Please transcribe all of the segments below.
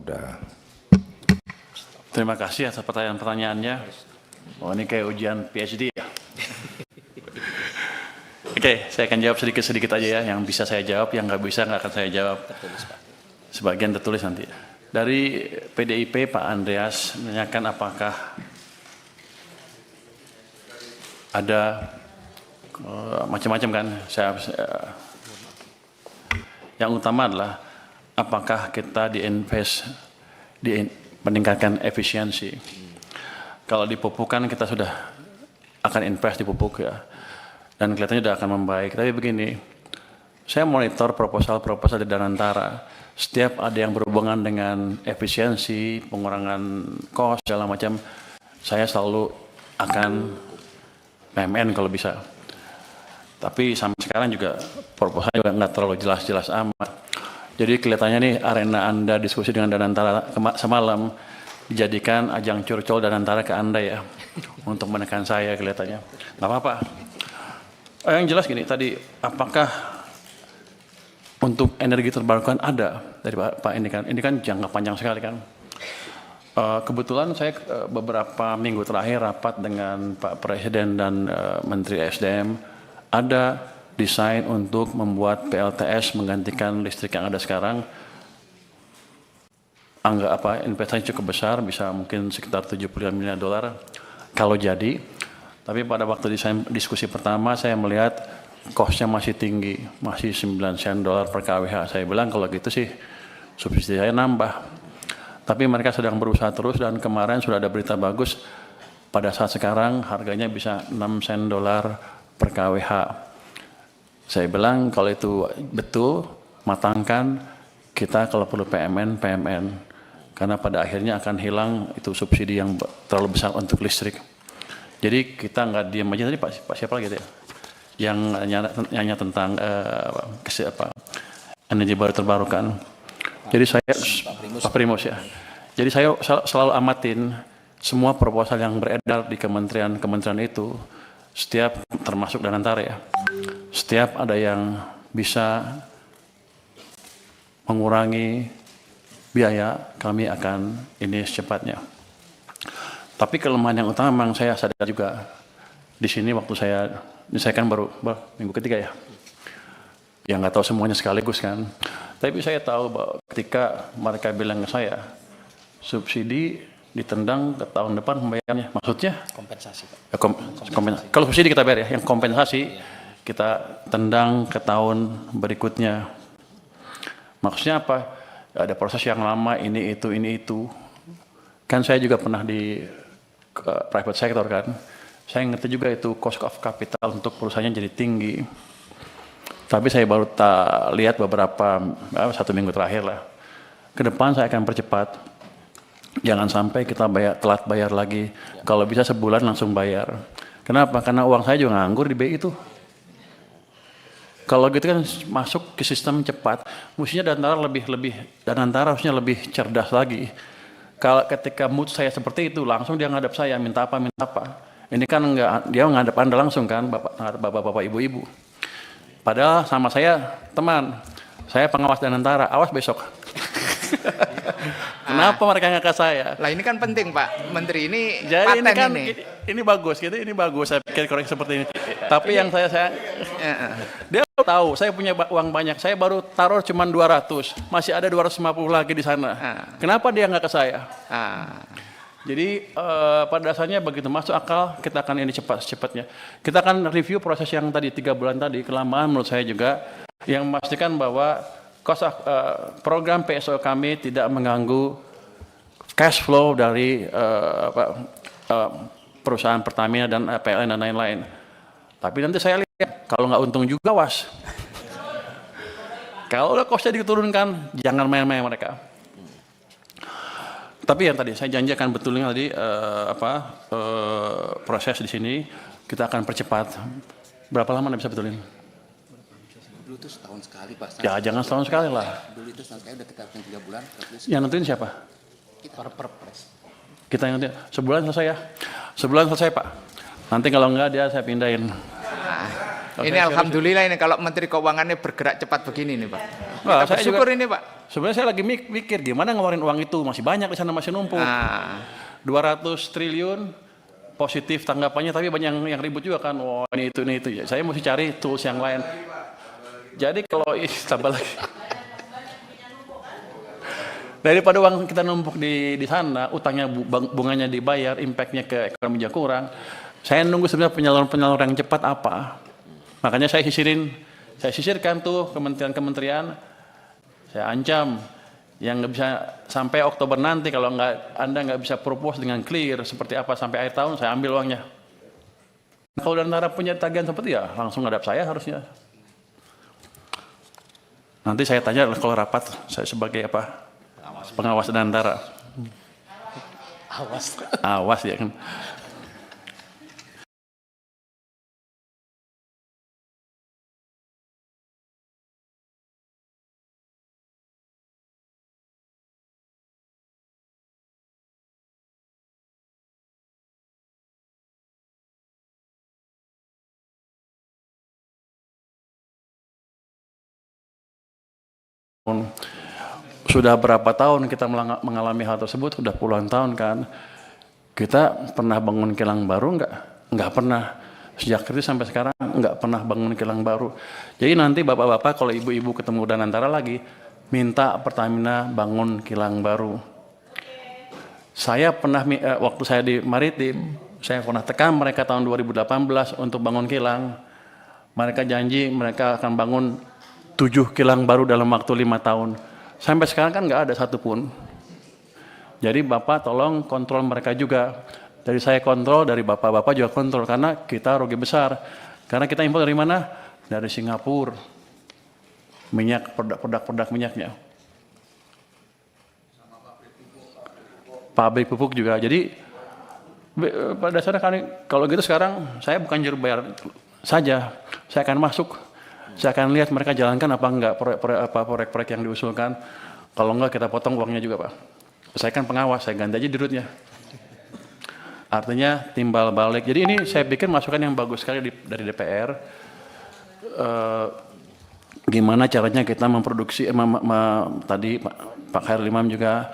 Udah. Terima kasih atas pertanyaan-pertanyaannya. Oh, ini kayak ujian PhD ya. Oke, saya akan jawab sedikit-sedikit aja ya. Yang bisa saya jawab, yang nggak bisa nggak akan saya jawab. Sebagian tertulis nanti. Dari PDIP, Pak Andreas menanyakan apakah ada macam-macam kan. Yang utama adalah apakah kita meningkatkan efisiensi. Kalau di pupuk kan kita sudah akan invest di pupuk ya. Dan kelihatannya sudah akan membaik. Tapi begini, saya monitor proposal-proposal di Danantara. Setiap ada yang berhubungan dengan efisiensi, pengurangan cost, segala macam, saya selalu akan PMN kalau bisa. Tapi sampai sekarang juga proposal juga nggak terlalu jelas-jelas amat. Jadi kelihatannya nih arena Anda diskusi dengan Danantara semalam dijadikan ajang curcol Danantara ke Anda ya, untuk menekan saya kelihatannya. Nggak apa-apa. Yang jelas gini tadi, apakah untuk energi terbarukan ada dari Pak ini kan jangka panjang sekali kan. Kebetulan saya beberapa minggu terakhir rapat dengan Pak Presiden dan Menteri SDM, ada desain untuk membuat PLTS menggantikan listrik yang ada sekarang. Investasi cukup besar, bisa mungkin sekitar 75 miliar dolar kalau jadi. Tapi pada waktu diskusi pertama saya melihat cost-nya masih tinggi, masih 9 sen dolar per kWh. Saya bilang kalau gitu sih subsidi saya nambah. Tapi mereka sedang berusaha terus dan kemarin sudah ada berita bagus. Pada saat sekarang harganya bisa 6 sen dolar per kWh. Saya bilang kalau itu betul, matangkan, kita kalau perlu PMN. Karena pada akhirnya akan hilang itu subsidi yang terlalu besar untuk listrik. Jadi kita nggak diam aja. Tadi Pak siapa lagi ya? Yang nanya tentang energi baru terbarukan. Jadi saya Pak Primus ya. Jadi saya selalu amatin semua proposal yang beredar di kementerian itu, setiap termasuk Danantara ya. Setiap ada yang bisa mengurangi biaya, kami akan ini secepatnya. Tapi kelemahan yang utama memang saya sadar juga di sini waktu saya kan baru minggu ketiga ya. Yang nggak tahu semuanya sekaligus kan. Tapi saya tahu bahwa ketika mereka bilang ke saya, subsidi ditendang ke tahun depan pembayarannya. Maksudnya? Kompensasi Pak. Kalau subsidi kita bayar ya, yang kompensasi kita tendang ke tahun berikutnya. Maksudnya apa? Ada proses yang lama, ini itu. Kan saya juga pernah di private sector kan. Saya ngerti juga itu cost of capital untuk perusahaannya jadi tinggi. Tapi saya baru lihat beberapa, 1 minggu terakhir lah. Ke depan saya akan percepat. Jangan sampai kita telat bayar lagi. Kalau bisa sebulan langsung bayar. Kenapa? Karena uang saya juga nganggur di BI itu. Kalau gitu kan masuk ke sistem cepat, mestinya Danantara harusnya lebih cerdas lagi. Kalau ketika mood saya seperti itu, langsung dia ngadap saya, minta apa. Ini kan enggak, dia ngadap Anda langsung kan, bapak-bapak, ibu-ibu. Padahal sama saya, teman, saya pengawas Danantara, awas besok. Kenapa mereka nggak ke saya? Lah ini kan penting Pak, Menteri ini jadi paten ini bagus, gitu. Ini bagus, saya pikir korek seperti ini. Tapi yang saya dia tahu, saya punya uang banyak, saya baru taruh cuma 200, masih ada 250 lagi di sana. Kenapa dia nggak ke saya? Jadi pada dasarnya begitu masuk akal, kita akan ini secepatnya. Kita akan review proses yang tadi 3 bulan tadi, kelamaan menurut saya juga, yang memastikan bahwa program PSO kami tidak mengganggu cash flow dari perusahaan Pertamina dan PLN dan lain-lain. Tapi nanti saya lihat, kalau nggak untung juga was. Kalau udah costnya diturunkan, jangan main-main mereka. Tapi yang tadi saya janji akan betulin tadi proses di sini kita akan percepat. Berapa lama Anda bisa betulin? Dulu itu setahun sekali Pak. Ya jangan setahun sekali lah. Dulu itu setahun sekali udah kita 3 bulan. Yang nentuin siapa? Kita perpres. Kita yang nentuin. Sebulan selesai ya? Sebulan selesai Pak. Nanti kalau enggak saya pindahin. Ini alhamdulillah ini kalau Menteri Keuangannya bergerak cepat begini nih Pak. Wah, Kita saya juga- bersyukur ini Pak. Sebenarnya saya lagi mikir gimana ngeluarin uang itu, masih banyak di sana, masih numpuk. Nah, 200 triliun positif tanggapannya, tapi banyak yang ribut juga kan. Oh ini itu ya. Saya mesti cari tools yang lain. Jadi kalau tambah lagi. Daripada uang kita numpuk di sana, utangnya bunganya dibayar, impactnya ke ekonomi juga kurang. Saya nunggu sebenarnya penyaluran yang cepat apa. Makanya saya sisirkan tuh kementerian-kementerian. Saya ancam yang nggak bisa sampai Oktober nanti kalau Anda nggak bisa propose dengan clear seperti apa sampai akhir tahun, saya ambil uangnya. Kalau Danantara punya tagihan seperti ya langsung ngadap saya harusnya. Nanti saya tanya kalau rapat saya sebagai apa? Pengawas Danantara. Awas ya kan. Sudah berapa tahun kita mengalami hal tersebut, sudah puluhan tahun kan. Kita pernah bangun kilang baru nggak pernah. Sejak itu sampai sekarang nggak pernah bangun kilang baru. Jadi nanti bapak-bapak kalau ibu-ibu ketemu Danantara lagi, minta Pertamina bangun kilang baru. Saya pernah, waktu saya di Maritim, saya pernah tekan mereka tahun 2018 untuk bangun kilang. Mereka janji mereka akan bangun 7 kilang baru dalam waktu 5 tahun. Sampai sekarang kan nggak ada satupun. Jadi Bapak tolong kontrol mereka juga. Dari saya kontrol, dari Bapak-Bapak juga kontrol. Karena kita rugi besar. Karena kita impor dari mana? Dari Singapura. Minyak, produk minyaknya. Pabrik pupuk juga. Jadi pada dasarnya kan, kalau gitu sekarang saya bukan juru bayar saja. Saya akan masuk. Saya akan lihat mereka jalankan apa enggak proyek-proyek yang diusulkan. Kalau enggak kita potong uangnya juga Pak. Saya kan pengawas, saya ganti aja dirutnya. Artinya timbal balik. Jadi ini saya pikir masukan yang bagus sekali dari DPR. Gimana caranya kita memproduksi, tadi Pak Khairul Imam juga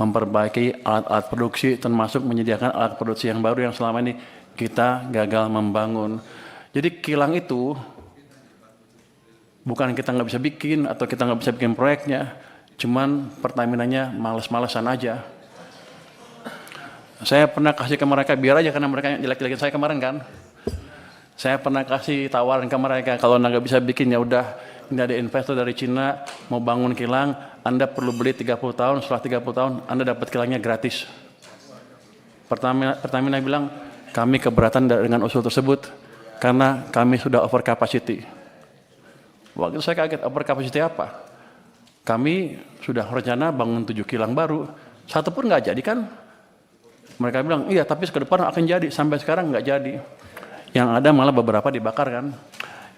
memperbaiki alat-alat produksi, termasuk menyediakan alat produksi yang baru yang selama ini kita gagal membangun. Jadi kilang itu bukan kita nggak bisa bikin atau kita nggak bisa bikin proyeknya, cuman Pertaminanya males-malesan aja. Saya pernah kasih ke mereka biar aja karena mereka jelek-jelekin saya kemarin kan. Saya pernah kasih tawaran ke mereka kalau nggak bisa bikin ya udah, ini ada investor dari Cina mau bangun kilang, Anda perlu beli 30 tahun, setelah 30 tahun Anda dapat kilangnya gratis. Pertamina bilang kami keberatan dengan usul tersebut karena kami sudah over capacity. Waktu itu saya kaget, over capacity apa? Kami sudah rencana bangun 7 kilang baru, satu pun nggak jadi kan? Mereka bilang, iya tapi ke depan akan jadi, sampai sekarang nggak jadi. Yang ada malah beberapa dibakar kan.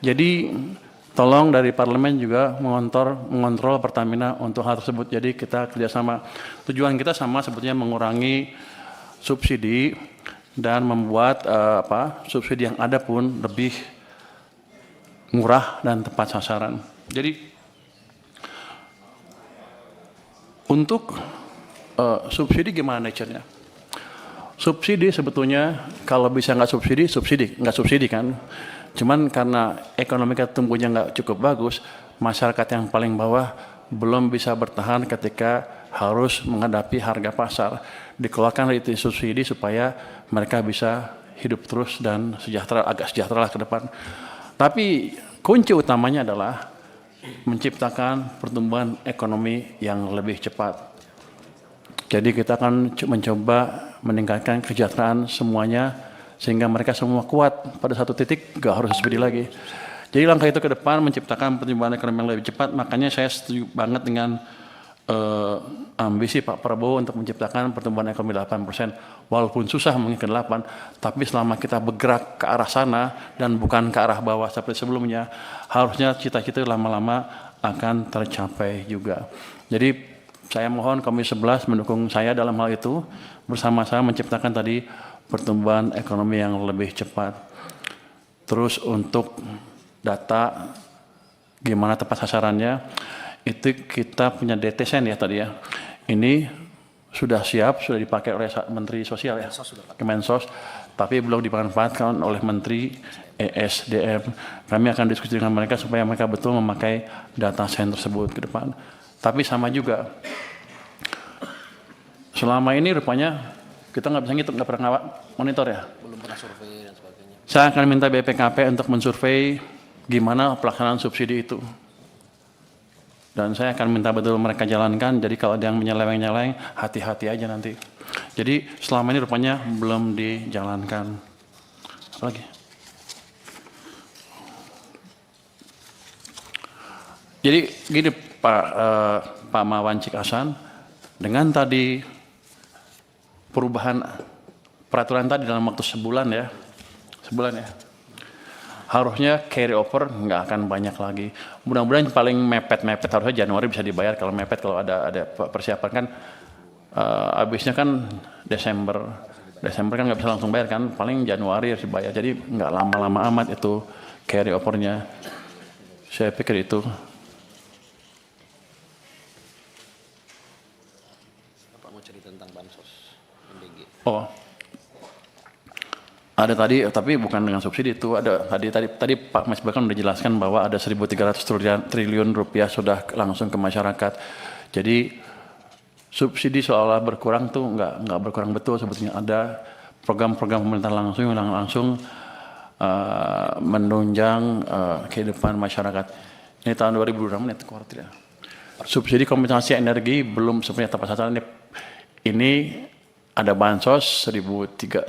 Jadi tolong dari parlemen juga mengontrol Pertamina untuk hal tersebut. Jadi kita kerjasama. Tujuan kita sama sebetulnya mengurangi subsidi dan membuat subsidi yang ada pun lebih murah dan tepat sasaran. Jadi untuk subsidi gimana nature-nya? Subsidi sebetulnya kalau bisa nggak subsidi kan. Cuman karena ekonomi kita tumbuhnya nggak cukup bagus, masyarakat yang paling bawah belum bisa bertahan ketika harus menghadapi harga pasar. Dikeluarkan itu subsidi supaya mereka bisa hidup terus dan agak sejahtera ke depan. Tapi kunci utamanya adalah menciptakan pertumbuhan ekonomi yang lebih cepat. Jadi kita akan mencoba meningkatkan kesejahteraan semuanya sehingga mereka semua kuat pada satu titik, gak harus subsidi lagi. Jadi langkah itu ke depan menciptakan pertumbuhan ekonomi yang lebih cepat. Makanya saya setuju banget dengan ambisi Pak Prabowo untuk menciptakan pertumbuhan ekonomi 8%. Walaupun susah mungkin ke 8, tapi selama kita bergerak ke arah sana dan bukan ke arah bawah seperti sebelumnya, harusnya cita-cita lama-lama akan tercapai juga. Jadi saya mohon Komisi 11 mendukung saya dalam hal itu, bersama-sama menciptakan tadi pertumbuhan ekonomi yang lebih cepat. Terus untuk data gimana tepat sasarannya, itu kita punya DTSN ya tadi ya. Ini sudah siap, sudah dipakai oleh Menteri Sosial ya, Kemensos, tapi belum dimanfaatkan oleh Menteri ESDM. Kami akan diskusi dengan mereka supaya mereka betul memakai data center tersebut ke depan. Tapi sama juga, selama ini rupanya kita nggak bisa ngitung, nggak pernah monitor ya. Belum pernah survei dan sebagainya. Saya akan minta BPKP untuk mensurvei gimana pelaksanaan subsidi itu. Dan saya akan minta betul mereka jalankan, jadi kalau ada yang menyeleweng-nyeleweng, hati-hati aja nanti. Jadi selama ini rupanya belum dijalankan. Apa lagi? Jadi gini Pak Mawancik Hasan, dengan tadi perubahan peraturan tadi dalam waktu sebulan ya, harusnya carry over nggak akan banyak lagi. Mudah-mudahan paling mepet-mepet harusnya Januari bisa dibayar. Kalau mepet, kalau ada persiapan kan habisnya kan Desember kan nggak bisa langsung bayar kan, paling Januari harus dibayar. Jadi nggak lama-lama amat itu carry overnya. Saya pikir itu. Bapak mau cerita tentang bansos MBG. Oh. Ada tadi, tapi bukan dengan subsidi itu. Ada tadi Pak Mas bahkan sudah jelaskan bahwa ada 1.300 triliun rupiah sudah langsung ke masyarakat. Jadi subsidi seolah berkurang tuh nggak berkurang betul sebetulnya. Ada program-program pemerintah langsung yang langsung menunjang kehidupan masyarakat. Ini tahun 2026 ini kuartal. Subsidi kompensasi energi belum sebenarnya tepat sasaran. Ini ada bansos 1.135,5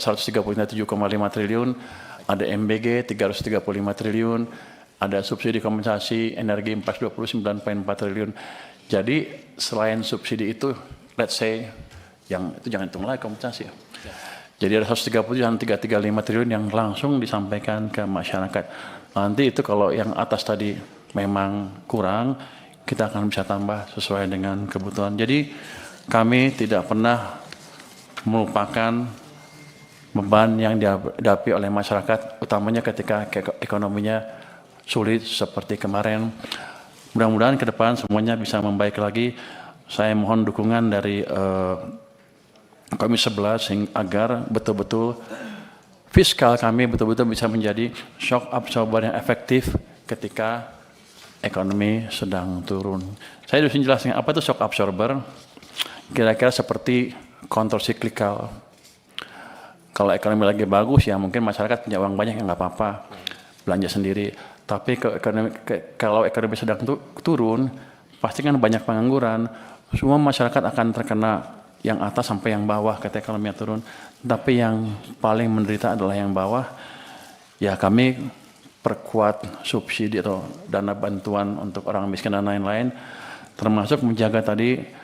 triliun, ada MBG 335 triliun, ada subsidi kompensasi energi 429,4 triliun. Jadi selain subsidi itu, let's say, yang itu jangan hitung lagi kompensasi ya. Jadi ada 130 dan 335 triliun yang langsung disampaikan ke masyarakat. Nanti itu kalau yang atas tadi memang kurang, kita akan bisa tambah sesuai dengan kebutuhan. Jadi kami tidak pernah melupakan beban yang dihadapi oleh masyarakat, utamanya ketika ekonominya sulit seperti kemarin. Mudah-mudahan ke depan semuanya bisa membaik lagi. Saya mohon dukungan dari Komisi 11 agar betul-betul fiskal kami betul-betul bisa menjadi shock absorber yang efektif ketika ekonomi sedang turun. Saya harus menjelaskan apa itu shock absorber. Kira-kira seperti counter cyclical. Kalau ekonomi lagi bagus ya mungkin masyarakat punya uang banyak yang nggak apa-apa, belanja sendiri. Tapi kalau ekonomi sedang turun, pasti kan banyak pengangguran. Semua masyarakat akan terkena, yang atas sampai yang bawah ketika ekonomi turun. Tapi yang paling menderita adalah yang bawah. Ya kami perkuat subsidi atau dana bantuan untuk orang miskin dan lain-lain, termasuk menjaga tadi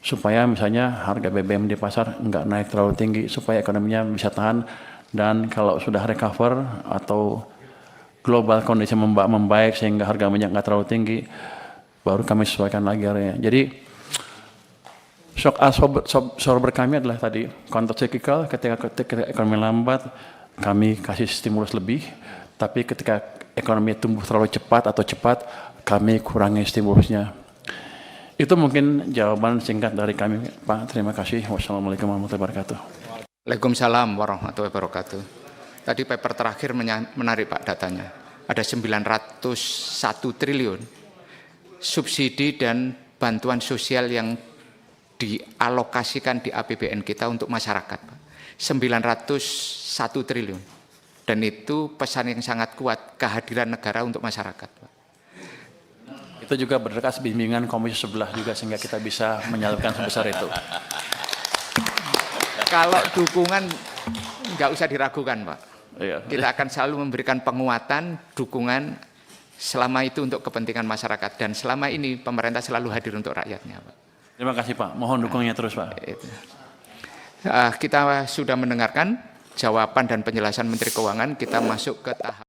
supaya misalnya harga BBM di pasar nggak naik terlalu tinggi, supaya ekonominya bisa tahan, dan kalau sudah recover atau global kondisi membaik sehingga harga minyak nggak terlalu tinggi, baru kami sesuaikan lagi harganya. Jadi shock absorber kami adalah tadi counter cyclical, ketika ekonomi lambat kami kasih stimulus lebih, tapi ketika ekonomi tumbuh terlalu cepat atau cepat kami kurangi stimulusnya. Itu mungkin jawaban singkat dari kami, Pak. Terima kasih. Wassalamualaikum warahmatullahi wabarakatuh. Waalaikumsalam warahmatullahi wabarakatuh. Tadi paper terakhir menarik Pak datanya. Ada 901 triliun subsidi dan bantuan sosial yang dialokasikan di APBN kita untuk masyarakat, Pak. 901 triliun. Dan itu pesan yang sangat kuat, kehadiran negara untuk masyarakat, Pak. Itu juga berdasarkan bimbingan Komisi 11 juga sehingga kita bisa menyalurkan sebesar itu. Kalau dukungan nggak usah diragukan, Pak. Iya. Kita akan selalu memberikan penguatan, dukungan selama itu untuk kepentingan masyarakat, dan selama ini pemerintah selalu hadir untuk rakyatnya, Pak. Terima kasih Pak. Mohon dukungannya terus Pak. Kita sudah mendengarkan jawaban dan penjelasan Menteri Keuangan. Kita masuk ke tahap